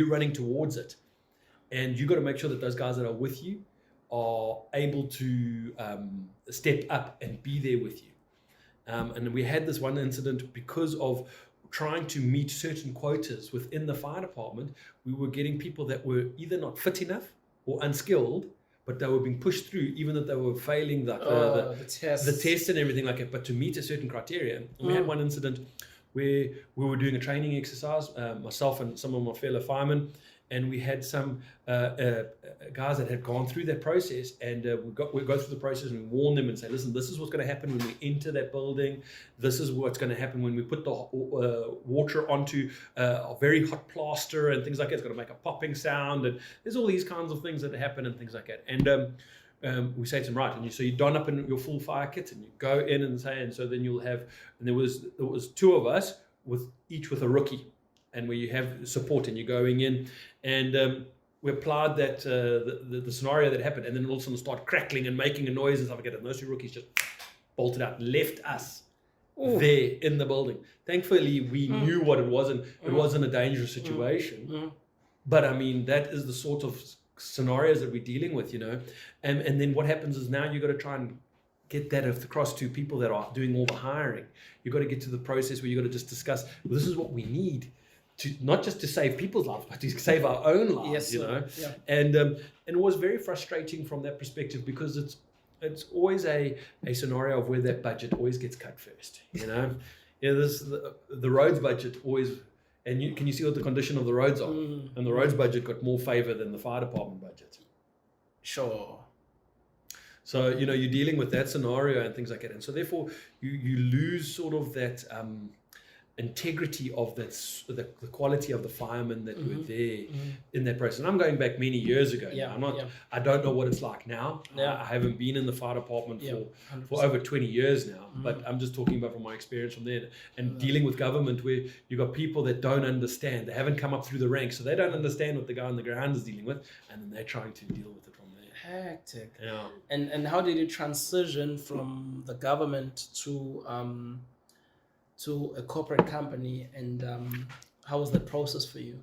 you're running towards it. And you got to make sure that those guys that are with you are able to step up and be there with you. And we had this one incident because of trying to meet certain quotas within the fire department. We were getting people that were either not fit enough or unskilled, but they were being pushed through, even though they were failing the test and everything like that, but to meet a certain criteria. And we had one incident where we were doing a training exercise, myself and some of my fellow firemen, and we had some guys that had gone through that process, and we go through the process and warn them and say, listen, this is what's going to happen when we enter that building. This is what's going to happen when we put the water onto a very hot plaster and things like that. It's going to make a popping sound, and there's all these kinds of things that happen and things like that. And we say to them, right, and so you don up in your full fire kit and you go in and say, and so then you'll have, and there was two of us each with a rookie, and where you have support and you're going in, and we applied that the scenario that happened, and then all of a sudden start crackling and making a noise and stuff like that, and those two rookies just bolted out, left us there in the building. Thankfully, we knew what it was, and it wasn't a dangerous situation. But I mean, that is the sort of scenarios that we're dealing with, and then what happens is now you've got to try and get that across to people that are doing all the hiring. You've got to get to the process where you've got to just discuss, well, this is what we need to, not just to save people's lives, but to save our own lives, Yeah. And it was very frustrating from that perspective, because it's always a scenario of where that budget always gets cut first, the roads budget always, and can you see what the condition of the roads are? And the roads budget got more favor than the fire department budget. Sure. So, you're dealing with that scenario and things like that. And so therefore you lose sort of that integrity of the quality of the firemen that were there in that process. And I'm going back many years ago. I don't know what it's like now. I haven't been in the fire department for over 20 years now, but I'm just talking about from my experience from there, and dealing with government where you've got people that don't understand. They haven't come up through the ranks, so they don't understand what the guy on the ground is dealing with, and then they're trying to deal with it from there. Hectic. Yeah. And how did you transition from the government to a corporate company, and how was the process for you?